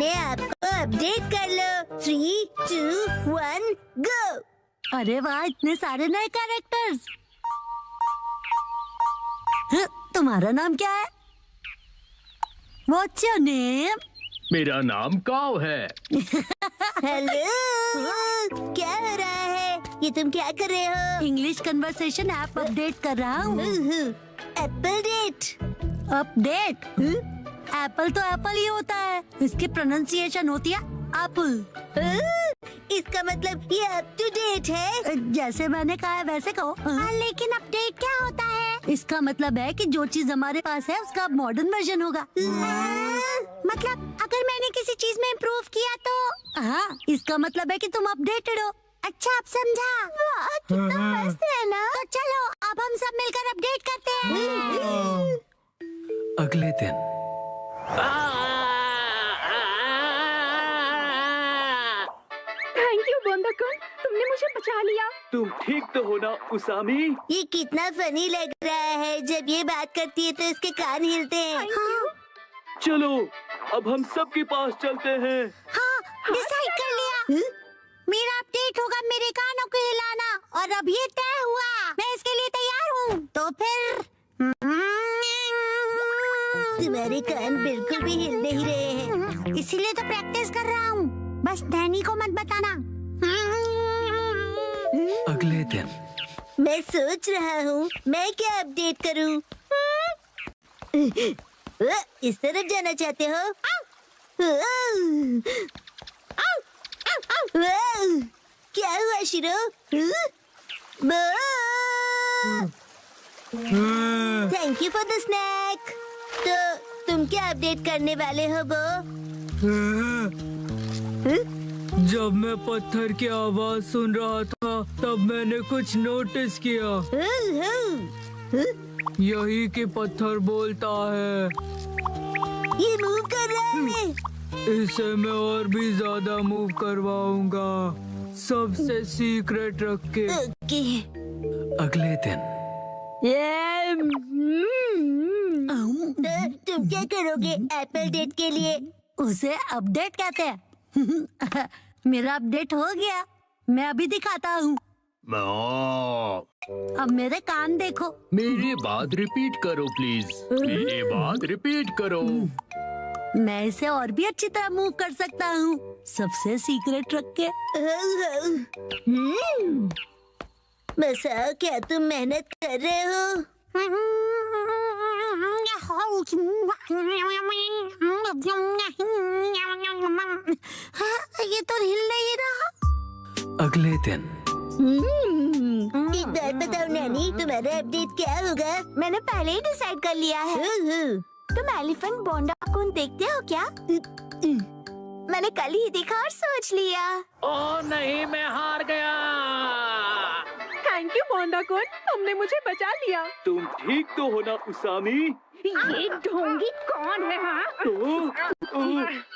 अपने आप को अपडेट कर लो। 3, 2, 1 गो। अरे वाह, इतने सारे नए कैरेक्टर्स। तुम्हारा नाम क्या है? What's your name? मेरा नाम काव है। हेलो, क्या हो रहा है? ये तुम क्या कर रहे हो? इंग्लिश कन्वर्सेशन ऐप अपडेट कर रहा हूँ। अपडेट? अपडेट? एप्पल तो एप्पल ही होता है, इसकी प्रोनाउंसिएशन होती है एप्पल। इसका मतलब ये अप टू डेट है। जैसे मैंने कहा है वैसे कहो। लेकिन अपडेट क्या होता है? इसका मतलब है कि जो चीज हमारे पास है उसका मॉडर्न वर्जन होगा। मतलब अगर मैंने किसी चीज में इम्प्रूव किया तो? हाँ, इसका मतलब है कि तुम अपडेटेड हो। अच्छा, अब समझा। वाह, कितना मस्त है ना। तो चलो अब हम सब मिलकर अपडेट करते हैं। अगले दिन थैंक यू बोंदा-कुन, तुमने मुझे बचा लिया। तुम ठीक तो हो ना उसामी? ये कितना फनी लग रहा है। जब ये बात करती है तो इसके कान हिलते हैं। चलो अब हम सबके पास चलते हैं। हाँ, डिसाइड कर लिया। मेरा अपडेट होगा मेरे कानों को हिलाना, और अब ये तय हुआ। मैं इसके लिए तैयार हूँ। तो फिर तुम्हारे कान बिल्कुल भी हिल नहीं रहे हैं, इसीलिए तो प्रैक्टिस कर रहा हूँ। बस नैनी को मत बताना। अगले दिन मैं सोच रहा हूँ मैं क्या अपडेट करूँ। इस तरफ जाना चाहते हो? क्या हुआ शिरो? Thank you for the snake. तो तुम क्या अपडेट करने वाले हो बो? जब मैं पत्थर की आवाज सुन रहा था तब मैंने कुछ नोटिस किया। यही कि पत्थर बोलता है। ये मूव कर रहा है। इसे मैं और भी ज्यादा मूव करवाऊंगा, सबसे सीक्रेट रख के। ओके। अगले दिन तो तुम क्या करोगे एप्पल डेट के लिए? उसे अपडेट कहते हैं। मेरा अपडेट हो गया, मैं अभी दिखाता हूँ। अब मेरे कान देखो। मेरी बात रिपीट करो प्लीज। मेरी बात रिपीट करो। मैं इसे और भी अच्छी तरह मूव कर सकता हूँ, सबसे सीक्रेट रख के। मसा, क्या तुम मेहनत कर रहे हो? ये तो हिल नहीं रहा। अगले दिन एक बात बताओ नैनी, तुम्हारा अपडेट क्या होगा? मैंने पहले ही डिसाइड कर लिया है। तुम एलिफेंट बोंदा-कुन देखते हो क्या? मैंने कल ही देखा और सोच लिया। ओह नहीं, मैं हार गया। थैंक यू बोंदा-कुन, तुमने मुझे बचा लिया। तुम ठीक तो हो ना उसामी? ये ढोंगी कौन है? हाँ,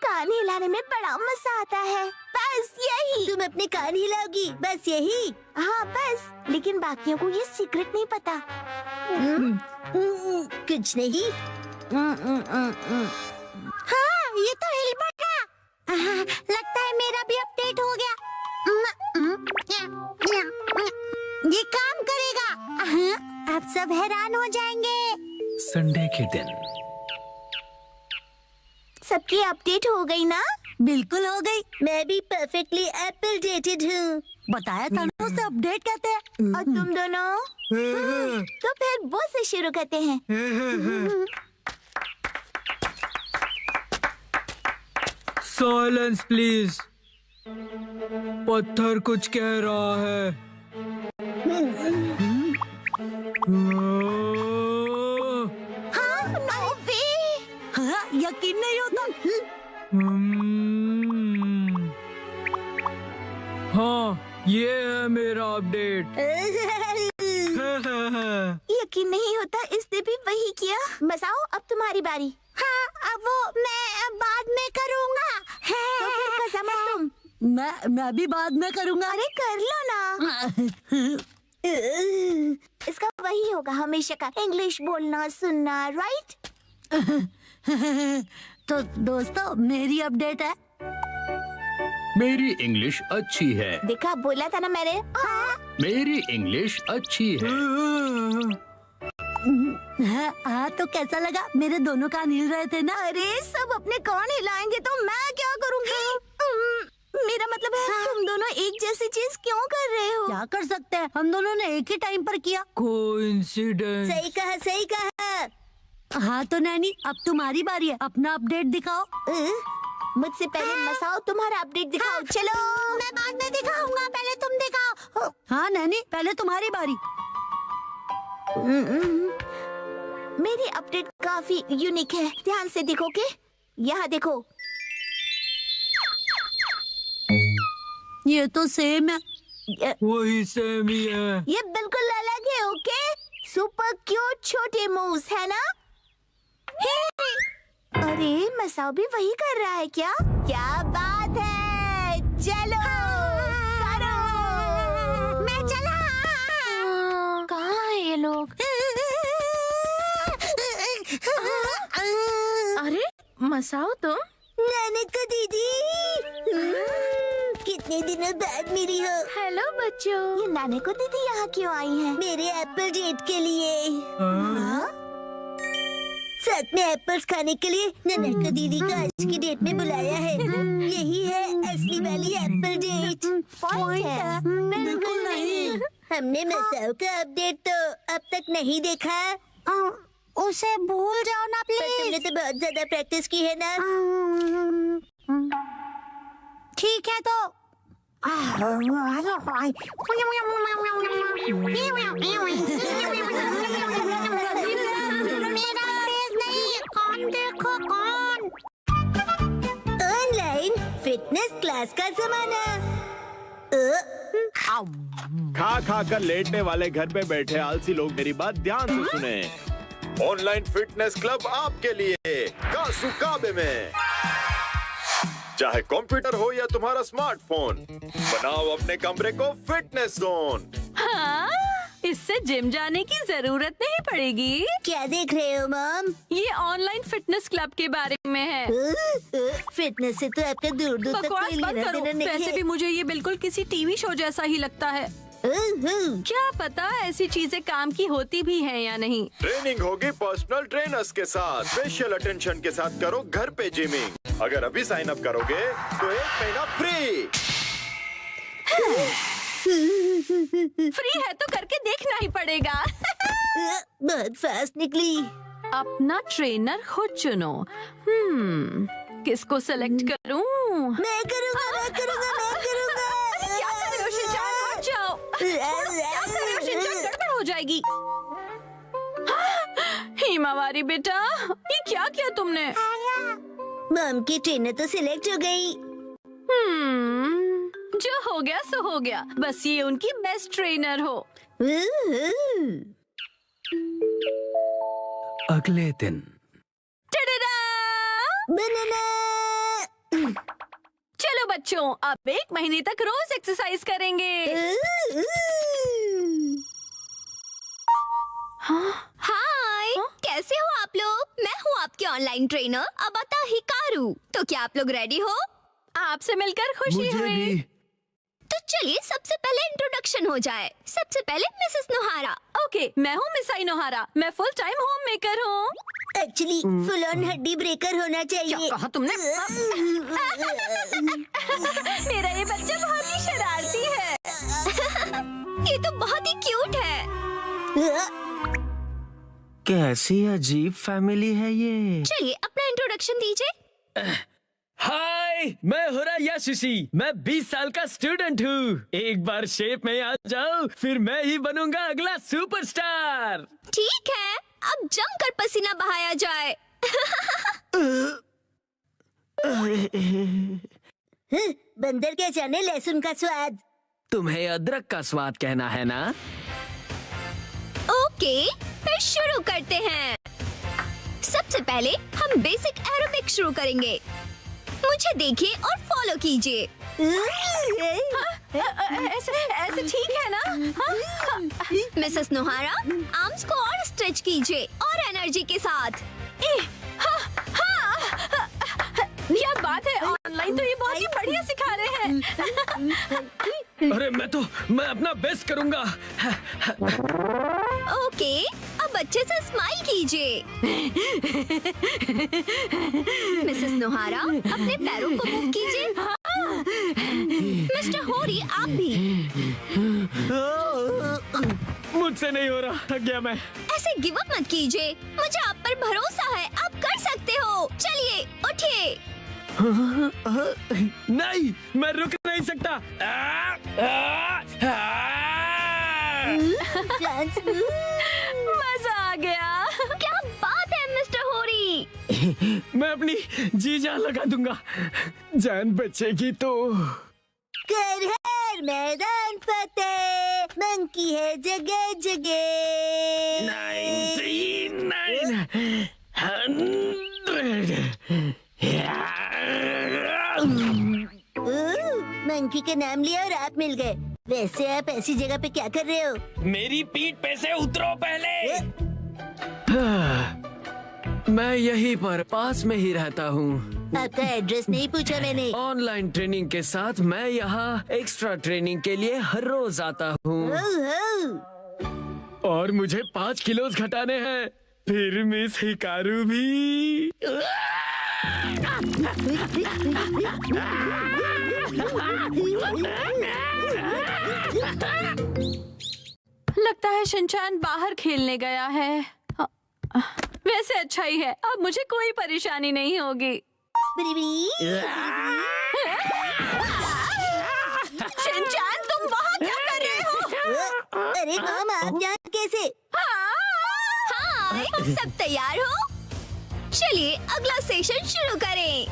कान हिलाने में बड़ा मजा आता है। बस यही। तुम अपने कान हिलाओगी, बस यही? हाँ बस, लेकिन बाकियों को ये सीक्रेट नहीं पता। कुछ नहीं। हाँ, ये तो हिल पड़ा। लगता है मेरा भी अपडेट हो गया। ये काम करेगा। अब सब हैरान हो जाएंगे। संडे के दिन सबकी अपडेट हो गई ना? बिल्कुल हो गई। मैं भी परफेक्टली एप्पल डेटेड हूँ। बताया था ना, उसे अपडेट कहते हैं। और तुम दोनों? तो फिर वो से शुरू करते हैं। Silence please. पत्थर कुछ कह रहा है। हाँ, no way! हाँ, यकीन नहीं होता। हाँ, ये है मेरा अपडेट। यकीन नहीं होता, इसने भी वही किया। बसाओ, अब तुम्हारी बारी। हाँ, अब वो मैं बाद में करूँगा। तो फिर कसम तुम। मैं भी बाद में करूँगा। अरे कर लो ना। इसका वही होगा हमेशा का, इंग्लिश बोलना सुनना, राइट? तो दोस्तों मेरी अपडेट है। मेरी इंग्लिश अच्छी है। देखा, बोला था ना मैंने। मेरी इंग्लिश अच्छी है। हाँ, तो कैसा लगा? मेरे दोनों कान हिल रहे थे ना। अरे सब अपने कान हिलाएंगे तो मैं क्या करूँगी? मेरा मतलब है तुम दोनों एक जैसी चीज क्यों कर रहे हो? क्या कर सकते हैं, हम दोनों ने एक ही टाइम पर किया। कोइंसिडेंस। सही कहा, सही कहा। हाँ तो नैनी, अब तुम्हारी बारी है, अपना अपडेट दिखाओ। मुझसे पहले मसाओ तुम्हारा अपडेट दिखाओ। चलो मैं बाद में दिखाऊंगा, पहले तुम दिखाओ। हाँ नैनी, पहले तुम्हारी बारी। मेरी अपडेट काफी यूनिक है, ध्यान से देखोगे? यहाँ देखो। ये तो सेम है। वही सेम ही है। ये बिल्कुल अलग है। ओके, सुपर क्यूट छोटे मूव्स है ना? अरे मसाओ भी वही कर रहा है क्या? क्या बात है, चलो करो। मैं चला। कहाँ है ये लोग? अरे मसाओ तुम? नानका दीदी, कितने दिनों बाद मिली हो। हेलो बच्चों। ये नानका दीदी यहाँ क्यों आई है? मेरे एप्पल डेट के लिए। हाँ? साथ में एप्पल्स खाने के लिए नानका दीदी को आज की डेट में बुलाया है। यही है असली वाली एप्पल डेट। पॉइंट है? बिल्कुल नहीं। हमने मसाओ का अपडेट तो अब तक नहीं देखा। उसे भूल जाओ ना पर तुमने तो बहुत ज्यादा प्रैक्टिस की है ना। ठीक है तो ऑनलाइन फिटनेस क्लास का जमाना। खा खा कर लेटने वाले घर पे बैठे आलसी लोग मेरी बात ध्यान से सुने। ऑनलाइन फिटनेस क्लब आपके लिए कासुकाबे में। चाहे कंप्यूटर हो या तुम्हारा स्मार्टफोन, बनाओ अपने कमरे को फिटनेस जोन। हाँ, इससे जिम जाने की जरूरत नहीं पड़ेगी। क्या देख रहे हो मॉम? ये ऑनलाइन फिटनेस क्लब के बारे में है। फिटनेस से तो आपका दूर दूर तक बकवास कोई बंद लेना करो। देना नहीं वैसे है। भी मुझे ये बिल्कुल किसी टीवी शो जैसा ही लगता है। क्या पता ऐसी चीजें काम की होती भी हैं या नहीं। ट्रेनिंग होगी पर्सनल ट्रेनर्स के साथ। स्पेशल अटेंशन के साथ करो घर पे जिमिंग। अगर अभी साइन अप करोगे तो 1 महीना फ्री। फ्री है तो करके देखना ही पड़ेगा। बहुत फास्ट निकली। अपना ट्रेनर खुद चुनो। किसको सेलेक्ट करूं? मैं करूँगा, मैं करूँगा, मैं करूँगा। क्या कर रहे हो शिनचान? हट जाओ। क्या कर रहे हो शिनचान? गड़बड़ हो जाएगी। हिमावारी बेटा, ये क्या किया तुमने? मॉम की ट्रेनर तो सिलेक्ट हो गई। जो हो गया सो हो गया। बस ये उनकी बेस्ट ट्रेनर हो। अगले दिन टडडा! बनाना। चलो बच्चों, अब 1 महीने तक रोज एक्सरसाइज करेंगे। हाय, कैसे हो आप लोग? मैं हूँ आपके ऑनलाइन ट्रेनर अबाता हिकारू। तो क्या आप लोग रेडी हो? आपसे मिलकर खुशी मुझे हुई। भी। तो चलिए सबसे पहले इंट्रोडक्शन हो जाए। सबसे पहले मिसेस नोहारा। ओके, मैं हूँ मिसाई नोहारा। मैं फुल टाइम होम मेकर हूँ। एक्चुअली फुल ऑन हड्डी ब्रेकर होना क्या चाहिए। कहा तुमने? मेरा ये बच्चा बहुत ही शरारती है। ये तो बहुत ही क्यूट है। कैसी अजीब फैमिली है ये। चलिए अपना इंट्रोडक्शन दीजिए। हाय, मैं हो रहा यशस्वी। मैं 20 साल का स्टूडेंट हूँ। एक बार शेप में आ जाओ, फिर मैं ही बनूंगा अगला सुपरस्टार। ठीक है, अब जमकर पसीना बहाया जाए। बंदर क्या जाने लहसुन का स्वाद। तुम्हें अदरक का स्वाद कहना है ना? ओके, फिर शुरू करते हैं। सबसे पहले हम बेसिक एरोबिक शुरू करेंगे। मुझे देखिए और फॉलो कीजिए। ऐसे ठीक है ना? मिसेस नोहारा, आर्म्स को और स्ट्रेच कीजिए और एनर्जी के साथ। क्या बात है, ऑनलाइन तो ये बहुत ही बढ़िया सिखा रहे हैं। अरे मैं अपना बेस्ट करूंगा। ओके, अब अच्छे से स्माइल कीजिए। मिसेस नोहारा, अपने पैरों को मूव कीजिए। मिस्टर होरी, आप भी। मुझसे नहीं हो रहा, थक गया मैं। ऐसे गिव अप मत कीजिए, मुझे आप पर भरोसा है, आप कर सकते हो। चलिए उठिए। नहीं, मैं रुक नहीं सकता। मजा आ गया। क्या बात है मिस्टर होरी। मैं अपनी जी जान लगा दूंगा, जान बचेगी तो। कर हर मैदान फतेह, मंकी है जगह जगह। 99 मंकी का नाम लिया और आप मिल गए। वैसे आप ऐसी जगह पे क्या कर रहे हो? मेरी पीठ पे से उतरो पहले। मैं यहीं पर पास में ही रहता हूँ। आपका एड्रेस नहीं पूछा मैंने। ऑनलाइन ट्रेनिंग के साथ मैं यहाँ एक्स्ट्रा ट्रेनिंग के लिए हर रोज आता हूँ और मुझे 5 किलो घटाने हैं। फिर मिस हिकारू भी। लगता है शिनचैन बाहर खेलने गया है। वैसे अच्छा ही है, अब मुझे कोई परेशानी नहीं होगी। शिनचैन, तुम वहाँ क्या कर रहे हो? अरे मॉम, आप यहाँ कैसे? हाय, सब तैयार हो? चलिए अगला सेशन शुरू करें।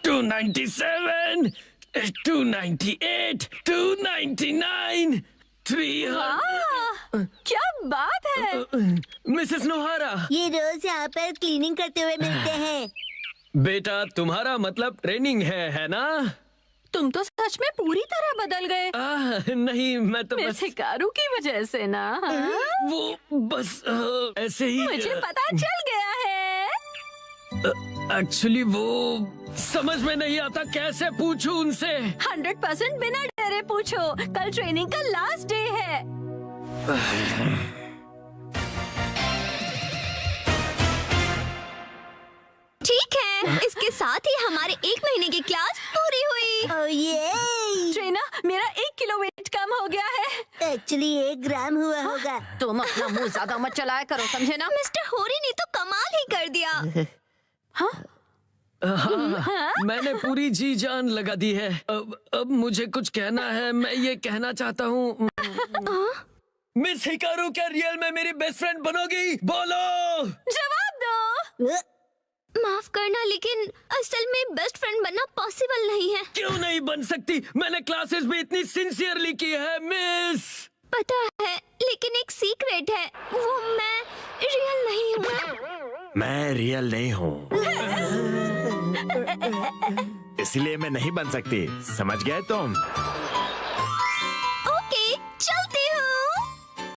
297, 298, 299, 300। क्या बात है। मिसेस नोहारा, ये रोज यहाँ पर क्लीनिंग करते हुए मिलते हैं। बेटा तुम्हारा मतलब ट्रेनिंग है ना? तुम तो सच में पूरी तरह बदल गए। नहीं, मैं तो मिस हिकारू की वजह से ना। वो बस ऐसे ही। मुझे पता चल गया है। एक्चुअली वो समझ में नहीं आता, कैसे पूछूं उनसे। 100% बिना डरे पूछो, कल ट्रेनिंग का लास्ट डे है। ठीक है, इसके साथ ही हमारे 1 महीने की क्लास पूरी हुई। ओह ये! ट्रेना, मेरा 1 किलो वेट कम हो गया है। एक्चुअली 1 ग्राम हुआ होगा। तुम अपना मुंह ज्यादा मत चलाया करो, समझे ना? मिस्टर होरी ने तो कमाल ही कर दिया। हाँ, मैंने पूरी जी जान लगा दी है। अब मुझे कुछ कहना है। मैं ये कहना चाहता हूँ, मिस हिकारू क्या रियल में मेरी बेस्ट फ्रेंड बनोगी? बोलो। जवाब दो। माफ करना, लेकिन असल में बेस्ट फ्रेंड बनना पॉसिबल नहीं है। क्यों नहीं बन सकती? मैंने क्लासेस भी इतनी सिंसियरली की है मिस। पता है, लेकिन एक सीक्रेट है, वो मैं रियल नहीं हूँ। मैं रियल नहीं हूँ, इसलिए मैं नहीं बन सकती। समझ गए तुम?